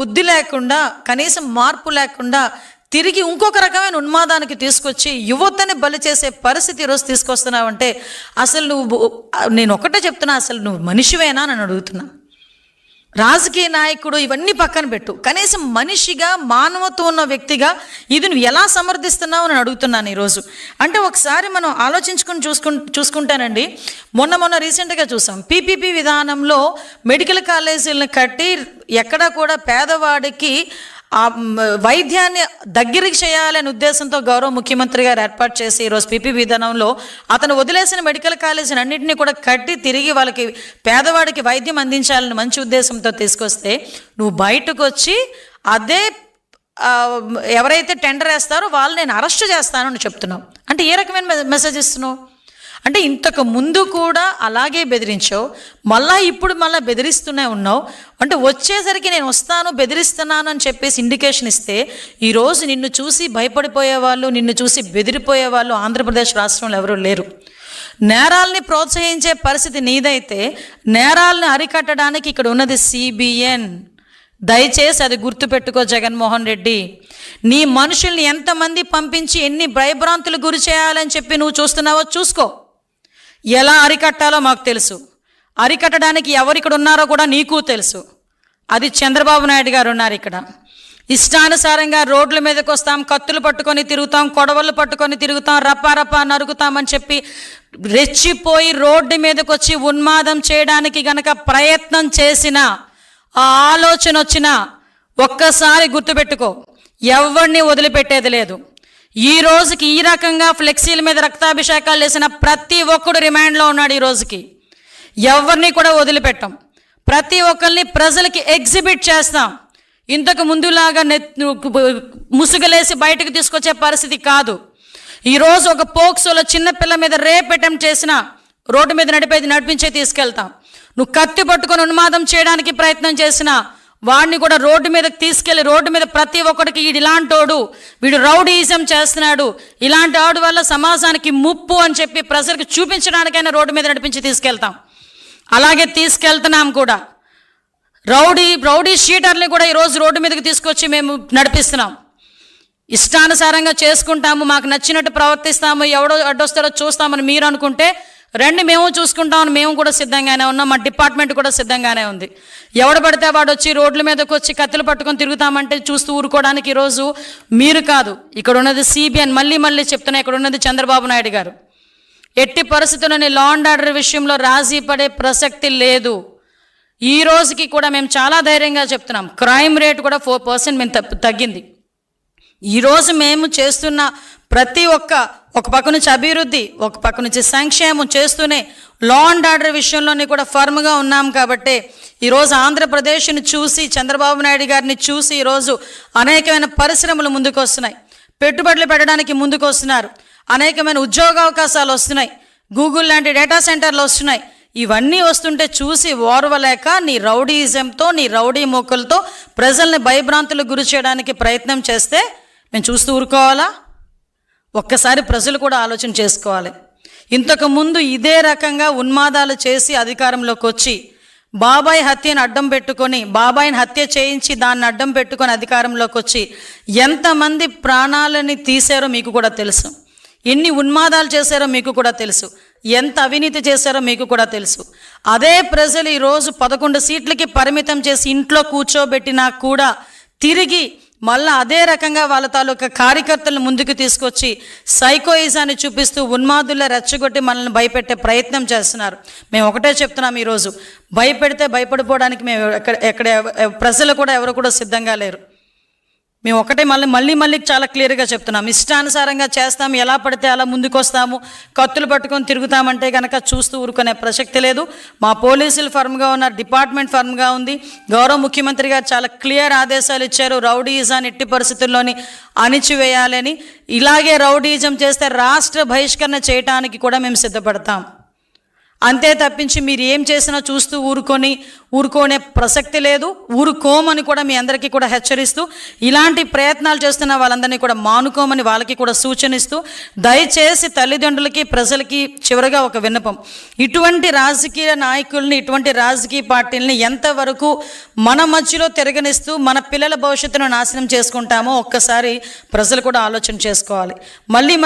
బుద్ధి లేకుండా, కనీసం మార్పు లేకుండా తిరిగి ఇంకొక రకమైన ఉన్మాదానికి తీసుకొచ్చి యువతని బలి చేసే పరిస్థితి ఈరోజు తీసుకొస్తున్నావంటే అసలు నేను ఒకటే చెప్తున్నా, అసలు నువ్వు మనిషివేనా అని అడుగుతున్నా. రాజకీయ నాయకుడు ఇవన్నీ పక్కన పెట్టు, కనీసం మనిషిగా మానవత్వం ఉన్న వ్యక్తిగా ఇది నువ్వు ఎలా సమర్థిస్తున్నావు అని అడుగుతున్నాను ఈరోజు. అంటే ఒకసారి మనం ఆలోచించుకుని చూసుకుంటానండి. మొన్న రీసెంట్గా చూసాం, పీపీపీ విధానంలో మెడికల్ కాలేజీలను కట్టి ఎక్కడా కూడా పేదవాడికి ఆ వైద్యాన్ని దగ్గరికి చేయాలనే ఉద్దేశంతో గౌరవ ముఖ్యమంత్రి గారు ఏర్పాటు చేసి ఈరోజు పీపీ విధానంలో అతను వదిలేసిన మెడికల్ కాలేజీని అన్నింటినీ కూడా కట్టి తిరిగి వాళ్ళకి పేదవాడికి వైద్యం అందించాలని మంచి ఉద్దేశంతో తీసుకొస్తే నువ్వు బయటకు వచ్చి అదే ఎవరైతే టెండర్ వేస్తారో వాళ్ళు నేను అరెస్ట్ చేస్తాను అని చెప్తున్నావు. అంటే ఏ రకమైన మెసేజ్ ఇస్తున్నావు? అంటే ఇంతకు ముందు కూడా అలాగే బెదిరించావు, ఇప్పుడు బెదిరిస్తూనే ఉన్నావు. అంటే వచ్చేసరికి నేను వస్తాను, బెదిరిస్తున్నాను అని చెప్పేసి ఇండికేషన్ ఇస్తే ఈరోజు నిన్ను చూసి భయపడిపోయేవాళ్ళు, నిన్ను చూసి బెదిరిపోయేవాళ్ళు ఆంధ్రప్రదేశ్ రాష్ట్రంలో ఎవరూ లేరు. నేరాల్ని ప్రోత్సహించే పరిస్థితి నీదైతే నేరాలను అరికట్టడానికి ఇక్కడ ఉన్నది CBN. దయచేసి అది గుర్తుపెట్టుకో జగన్మోహన్ రెడ్డి. నీ మనుషుల్ని ఎంతమంది పంపించి ఎన్ని భయభ్రాంతులు గురి చేయాలని చెప్పి నువ్వు చూస్తున్నావో చూసుకో. ఎలా అరికట్టాలో మాకు తెలుసు, అరికట్టడానికి ఎవరిక్కడ ఉన్నారో కూడా నీకు తెలుసు. అది చంద్రబాబు నాయుడు గారు ఉన్నారు ఇక్కడ. ఇష్టానుసారంగా రోడ్ల మీదకి వస్తాం, కత్తులు పట్టుకొని తిరుగుతాం, కొడవళ్ళు పట్టుకొని తిరుగుతాం, రప్పా నరుగుతామని చెప్పి రెచ్చిపోయి రోడ్డు మీదకి వచ్చి ఉన్మాదం చేయడానికి గనక ప్రయత్నం చేసిన ఆ ఆలోచన వచ్చినా ఒక్కసారి గుర్తుపెట్టుకో, ఎవరిని వదిలిపెట్టేది లేదు. ఈ రోజుకి ఈ రకంగా ఫ్లెక్సీల మీద రక్తాభిషేకాలు చేసిన ప్రతి ఒక్కడు రిమాండ్లో ఉన్నాడు. ఈ రోజుకి ఎవరిని కూడా వదిలిపెట్టాం, ప్రతి ఒక్కరిని ప్రజలకి ఎగ్జిబిట్ చేస్తాం. ఇంతకు ముందులాగా ముసుగులేసి బయటకు తీసుకొచ్చే పరిస్థితి కాదు. ఈరోజు ఒక పోక్సోలో చిన్నపిల్ల మీద రేప్ అటెంప్ట్ చేసిన రోడ్డు మీద నడిపించే తీసుకెళ్తాం. నువ్వు కత్తి పట్టుకొని ఉన్మాదం చేయడానికి ప్రయత్నం చేసినా వాడిని కూడా రోడ్డు మీదకి తీసుకెళ్ళి రోడ్డు మీద ప్రతి ఒక్కడికి ఇలాంటోడు, వీడు రౌడీయిజం చేస్తున్నాడు, ఇలాంటి వాడు వల్ల సమాజానికి ముప్పు అని చెప్పి ప్రజలకు చూపించడానికైనా రోడ్డు మీద నడిపించి తీసుకెళ్తాం. అలాగే తీసుకెళ్తున్నాం కూడా. రౌడీ షీటర్ని కూడా ఈరోజు రోడ్డు మీదకి తీసుకొచ్చి మేము నడిపిస్తున్నాం. ఇష్టానుసారంగా చేసుకుంటాము, మాకు నచ్చినట్టు ప్రవర్తిస్తాము, ఎవడో అడ్డొస్తాడో చూస్తామని మీరు అనుకుంటే రండి, మేము చూసుకుంటామని మేము కూడా సిద్ధంగానే ఉన్నాం. మా డిపార్ట్మెంట్ కూడా సిద్ధంగానే ఉంది. ఎవడు పడితే వాడు వచ్చి రోడ్ల మీదకి వచ్చి కత్తులు పట్టుకొని తిరుగుతామంటే చూస్తూ ఊరుకోవడానికి ఈరోజు మీరు కాదు, ఇక్కడ ఉన్నది CBN. మళ్ళీ చెప్తున్నా, ఇక్కడ ఉన్నది చంద్రబాబు నాయుడు గారు. ఎట్టి పరిస్థితుల్లోని లా అండ్ ఆర్డర్ విషయంలో రాజీ పడే ప్రసక్తి లేదు. ఈ రోజుకి కూడా మేము చాలా ధైర్యంగా చెప్తున్నాం, క్రైమ్ రేట్ కూడా 4% మేము తగ్గింది. ఈరోజు మేము చేస్తున్న ప్రతి ఒక పక్క నుంచి అభివృద్ధి, ఒక పక్క నుంచి సంక్షేమం చేస్తూనే లా అండ్ ఆర్డర్ విషయంలోని కూడా ఫర్మ్గా ఉన్నాం. కాబట్టి ఈరోజు ఆంధ్రప్రదేశ్ని చూసి, చంద్రబాబు నాయుడు గారిని చూసి ఈరోజు అనేకమైన పరిశ్రమలు ముందుకు వస్తున్నాయి, పెట్టుబడులు పెట్టడానికి ముందుకు వస్తున్నారు, అనేకమైన ఉద్యోగ అవకాశాలు వస్తున్నాయి, గూగుల్ లాంటి డేటా సెంటర్లు వస్తున్నాయి. ఇవన్నీ వస్తుంటే చూసి ఓర్వలేక నీ రౌడీయిజంతో, నీ రౌడీ మోకలతో ప్రజల్ని భయభ్రాంతులకు గురి చేయడానికి ప్రయత్నం చేస్తే మేము చూస్తూ ఊరుకోవాలా? ఒక్కసారి ప్రజలు కూడా ఆలోచన చేసుకోవాలి. ఇంతకుముందు ఇదే రకంగా ఉన్మాదాలు చేసి అధికారంలోకి వచ్చి బాబాయ్ హత్యను అడ్డం పెట్టుకొని, బాబాయిని హత్య చేయించి దాన్ని అడ్డం పెట్టుకొని అధికారంలోకి వచ్చి ఎంతమంది ప్రాణాలని తీశారో మీకు కూడా తెలుసు, ఎన్ని ఉన్మాదాలు చేశారో మీకు కూడా తెలుసు, ఎంత అవినీతి చేశారో మీకు కూడా తెలుసు. అదే ప్రజలు ఈరోజు 11 సీట్లకి పరిమితం చేసి ఇంట్లో కూర్చోబెట్టినా కూడా తిరిగి మళ్ళీ అదే రకంగా వాళ్ళ తాలూకా కార్యకర్తలను ముందుకు తీసుకొచ్చి సైకోయిజాన్ని చూపిస్తూ ఉన్మాదుల్లో రెచ్చగొట్టి మనల్ని భయపెట్టే ప్రయత్నం చేస్తున్నారు. మేము ఒకటే చెప్తున్నాం, ఈరోజు భయపెడితే భయపడిపోవడానికి మేము ఎక్కడ ప్రజలు కూడా ఎవరు కూడా సిద్ధంగా లేరు. మేము ఒకటే మళ్ళీ చాలా క్లియర్గా చెప్తున్నాం, ఇష్టానుసారంగా చేస్తాము, ఎలా పడితే అలా ముందుకు వస్తాము, కత్తులు పట్టుకొని తిరుగుతామంటే కనుక చూస్తూ ఊరుకునే ప్రసక్తి లేదు. మా పోలీసులు ఫర్మ్గా ఉన్నారు, డిపార్ట్మెంట్ ఫర్మ్గా ఉంది. గౌరవ ముఖ్యమంత్రి గారు చాలా క్లియర్ ఆదేశాలు ఇచ్చారు, రౌడీయిజాన్ని ఎట్టి పరిస్థితుల్లోని అణిచివేయాలని. ఇలాగే రౌడీయిజం చేస్తే రాష్ట్ర బహిష్కరణ చేయడానికి కూడా మేము సిద్ధపడతాం. అంతే తప్పించి మీరు ఏం చేసినా చూస్తూ ఊరుకోనే ప్రసక్తి లేదు. ఊరుకోమని కూడా మీ అందరికీ కూడా హెచ్చరిస్తూ, ఇలాంటి ప్రయత్నాలు చేస్తున్న వాళ్ళందరినీ కూడా మానుకోమని వాళ్ళకి కూడా సూచనిస్తూ, దయచేసి తల్లిదండ్రులకి ప్రజలకి చివరిగా ఒక విన్నపం, ఇటువంటి రాజకీయ నాయకుల్ని, ఇటువంటి రాజకీయ పార్టీలని ఎంతవరకు మన మధ్యలో తిరగనిస్తూ మన పిల్లల భవిష్యత్తును నాశనం చేసుకుంటామో ఒక్కసారి ప్రజలు కూడా ఆలోచన చేసుకోవాలి. మళ్ళీ